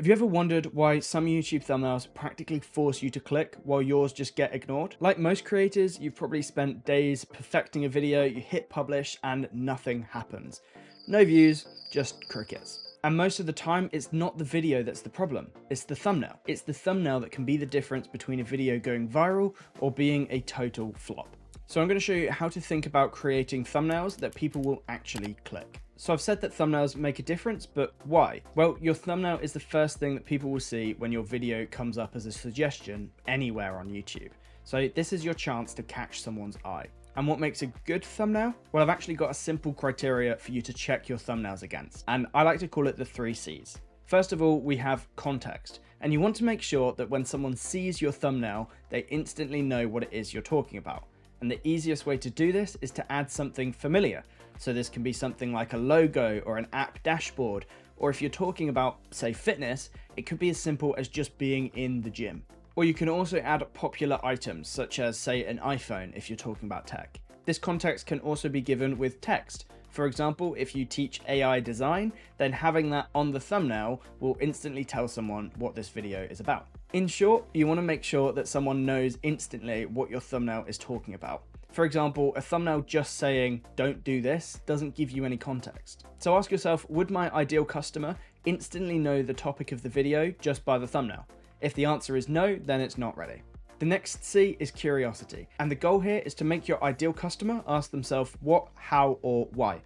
Have you ever wondered why some YouTube thumbnails practically force you to click while yours just get ignored? Like most creators, you've probably spent days perfecting a video, you hit publish and nothing happens. No views, just crickets. And most of the time, it's not the video that's the problem, it's the thumbnail. It's the thumbnail that can be the difference between a video going viral or being a total flop. So I'm going to show you how to think about creating thumbnails that people will actually click. So I've said that thumbnails make a difference, but why? Well, your thumbnail is the first thing that people will see when your video comes up as a suggestion anywhere on YouTube. So this is your chance to catch someone's eye. And what makes a good thumbnail? Well, I've actually got a simple criteria for you to check your thumbnails against, and I like to call it the 3 C's. First of all, we have context, and you want to make sure that when someone sees your thumbnail, they instantly know what it is you're talking about. And the easiest way to do this is to add something familiar. So this can be something like a logo or an app dashboard, or if you're talking about, say, fitness, it could be as simple as just being in the gym. Or you can also add popular items, such as, say, an iPhone if you're talking about tech. This context can also be given with text. For example, if you teach AI design, then having that on the thumbnail will instantly tell someone what this video is about. In short, you want to make sure that someone knows instantly what your thumbnail is talking about. For example, a thumbnail just saying, "don't do this," doesn't give you any context. So ask yourself, would my ideal customer instantly know the topic of the video just by the thumbnail? If the answer is no, then it's not ready. The next C is curiosity. And the goal here is to make your ideal customer ask themselves what, how, or why.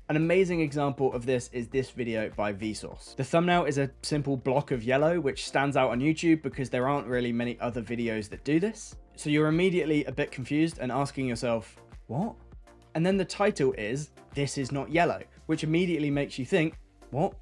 An amazing example of this is this video by Vsauce. The thumbnail is a simple block of yellow, which stands out on YouTube because there aren't really many other videos that do this. So you're immediately a bit confused and asking yourself, what? And then the title is, "This is not yellow," which immediately makes you think, what?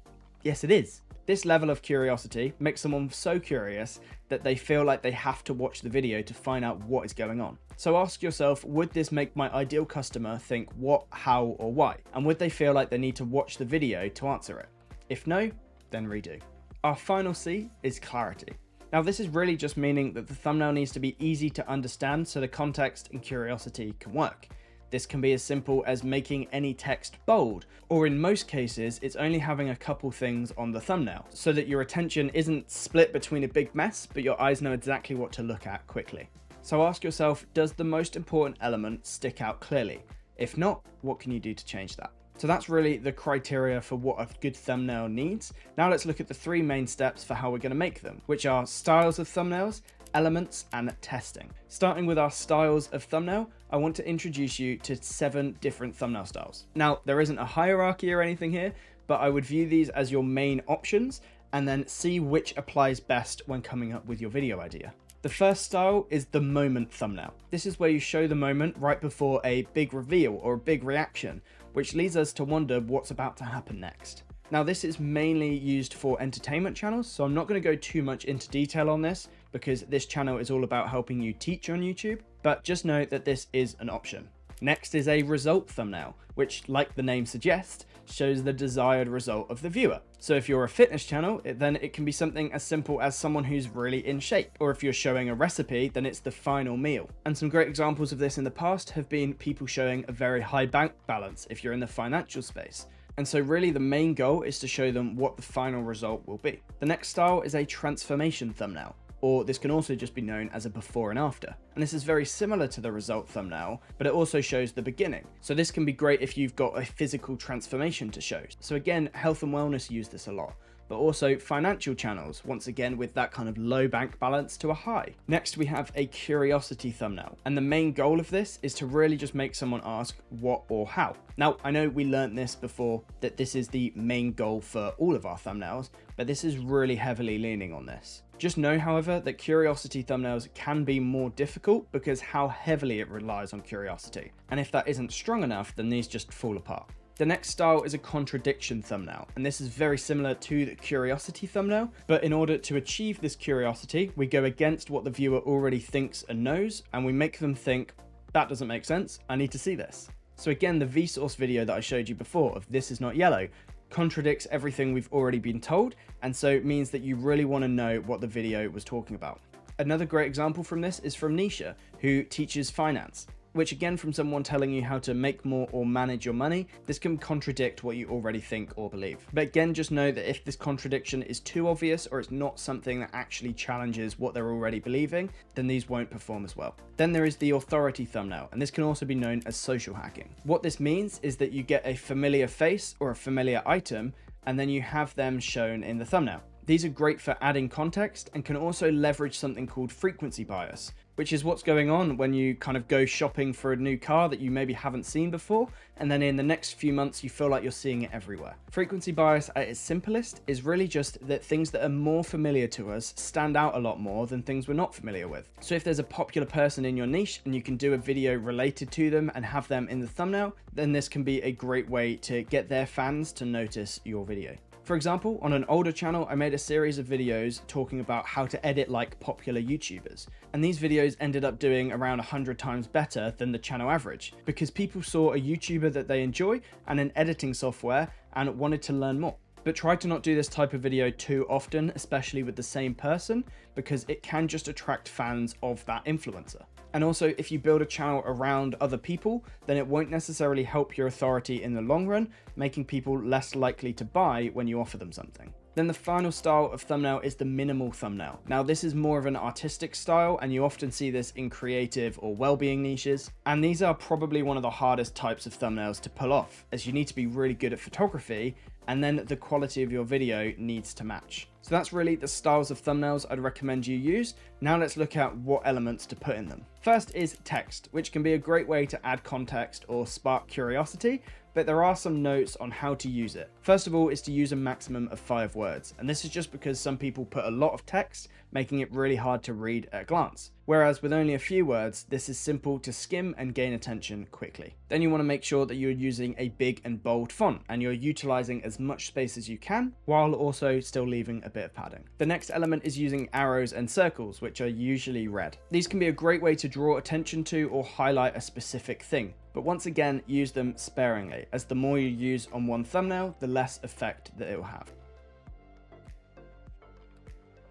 Yes, it is. This level of curiosity makes someone so curious that they feel like they have to watch the video to find out what is going on. So ask yourself, would this make my ideal customer think what, how, or why? And would they feel like they need to watch the video to answer it? If no, then redo. Our final C is clarity. Now this is really just meaning that the thumbnail needs to be easy to understand so the context and curiosity can work. This can be as simple as making any text bold, or in most cases, it's only having a couple things on the thumbnail so that your attention isn't split between a big mess, but your eyes know exactly what to look at quickly. So ask yourself, does the most important element stick out clearly? If not, what can you do to change that? So that's really the criteria for what a good thumbnail needs. Now let's look at the 3 main steps for how we're going to make them, which are styles of thumbnails, elements, and testing. Starting with our styles of thumbnail, I want to introduce you to 7 different thumbnail styles. Now, there isn't a hierarchy or anything here, but I would view these as your main options and then see which applies best when coming up with your video idea. The first style is the moment thumbnail. This is where you show the moment right before a big reveal or a big reaction, which leads us to wonder what's about to happen next. Now this is mainly used for entertainment channels, so I'm not going to go too much into detail on this because this channel is all about helping you teach on YouTube, but just know that this is an option. Next is a result thumbnail, which, like the name suggests, shows the desired result of the viewer. So if you're a fitness channel, then it can be something as simple as someone who's really in shape, or if you're showing a recipe, then it's the final meal. And some great examples of this in the past have been people showing a very high bank balance if you're in the financial space. And so really the main goal is to show them what the final result will be. The next style is a transformation thumbnail, or this can also just be known as a before and after. And this is very similar to the result thumbnail, but it also shows the beginning. So this can be great if you've got a physical transformation to show. So again, health and wellness use this a lot, but also financial channels, once again with that kind of low bank balance to a high. Next, we have a curiosity thumbnail. And the main goal of this is to really just make someone ask what or how. Now, I know we learned this before, that this is the main goal for all of our thumbnails, but this is really heavily leaning on this. Just know, however, that curiosity thumbnails can be more difficult because how heavily it relies on curiosity. And if that isn't strong enough, then these just fall apart. The next style is a contradiction thumbnail, and this is very similar to the curiosity thumbnail, but in order to achieve this curiosity, we go against what the viewer already thinks and knows, and we make them think, that doesn't make sense, I need to see this. So again, the Vsauce video that I showed you before of "This is not yellow" contradicts everything we've already been told, and so it means that you really want to know what the video was talking about. Another great example from this is from Nisha, who teaches finance. which again, from someone telling you how to make more or manage your money, this can contradict what you already think or believe. But again, just know that if this contradiction is too obvious or it's not something that actually challenges what they're already believing, then these won't perform as well. Then there is the authority thumbnail, and this can also be known as social hacking. What this means is that you get a familiar face or a familiar item, and then you have them shown in the thumbnail. These are great for adding context and can also leverage something called frequency bias, which is what's going on when you kind of go shopping for a new car that you maybe haven't seen before, and then in the next few months you feel like you're seeing it everywhere. Frequency bias at its simplest is really just that things that are more familiar to us stand out a lot more than things we're not familiar with. So if there's a popular person in your niche and you can do a video related to them and have them in the thumbnail, then this can be a great way to get their fans to notice your video. For example, on an older channel, I made a series of videos talking about how to edit like popular YouTubers. And these videos ended up doing around 100 times better than the channel average, because people saw a YouTuber that they enjoy and an editing software and wanted to learn more. But try to not do this type of video too often, especially with the same person, because it can just attract fans of that influencer. And also, if you build a channel around other people, then it won't necessarily help your authority in the long run, making people less likely to buy when you offer them something. Then the final style of thumbnail is the minimal thumbnail. Now this is more of an artistic style, and you often see this in creative or well-being niches. And these are probably one of the hardest types of thumbnails to pull off, as you need to be really good at photography, and then the quality of your video needs to match. So that's really the styles of thumbnails I'd recommend you use. Now let's look at what elements to put in them. First is text, which can be a great way to add context or spark curiosity, but there are some notes on how to use it. First of all is to use a maximum of 5 words, and this is just because some people put a lot of text, making it really hard to read at a glance. Whereas with only a few words, this is simple to skim and gain attention quickly. Then you want to make sure that you're using a big and bold font, and you're utilizing as much space as you can, while also still leaving a bit of padding. The next element is using arrows and circles, which are usually red. These can be a great way to draw attention to or highlight a specific thing. But once again, use them sparingly, as the more you use on one thumbnail, the less effect that it will have.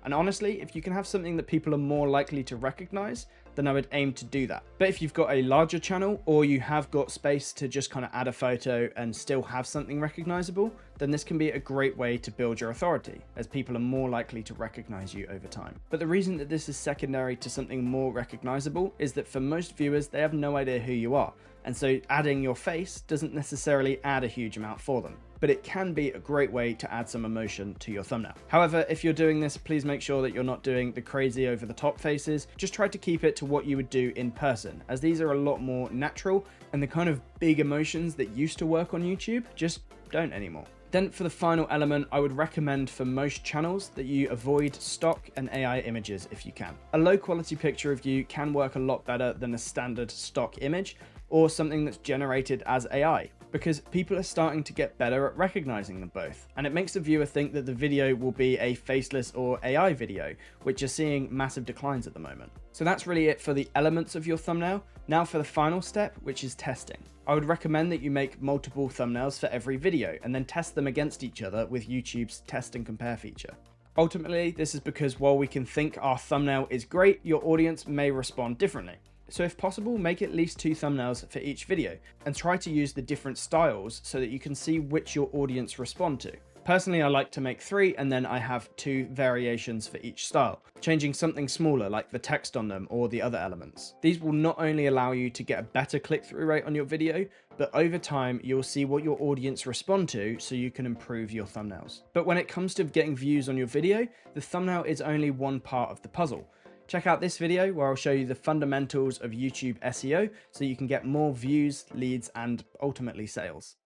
And honestly, if you can have something that people are more likely to recognize, then I would aim to do that. But if you've got a larger channel, or you have got space to just kind of add a photo and still have something recognizable, then this can be a great way to build your authority, as people are more likely to recognize you over time. But the reason that this is secondary to something more recognizable is that for most viewers, they have no idea who you are. And so adding your face doesn't necessarily add a huge amount for them, but it can be a great way to add some emotion to your thumbnail. However, if you're doing this, please make sure that you're not doing the crazy over the top faces. Just try to keep it to what you would do in person, as these are a lot more natural, and the kind of big emotions that used to work on YouTube just don't anymore. Then for the final element, I would recommend for most channels that you avoid stock and AI images if you can. A low quality picture of you can work a lot better than a standard stock image, or something that's generated as AI, because people are starting to get better at recognizing them both. And it makes the viewer think that the video will be a faceless or AI video, which are seeing massive declines at the moment. So that's really it for the elements of your thumbnail. Now for the final step, which is testing. I would recommend that you make multiple thumbnails for every video and then test them against each other with YouTube's test and compare feature. Ultimately, this is because while we can think our thumbnail is great, your audience may respond differently. So if possible, make at least 2 thumbnails for each video and try to use the different styles so that you can see which your audience respond to. Personally, I like to make 3 and then I have 2 variations for each style, changing something smaller like the text on them or the other elements. These will not only allow you to get a better click-through rate on your video, but over time you'll see what your audience respond to so you can improve your thumbnails. But when it comes to getting views on your video, the thumbnail is only one part of the puzzle. Check out this video where I'll show you the fundamentals of YouTube SEO so you can get more views, leads, and ultimately sales.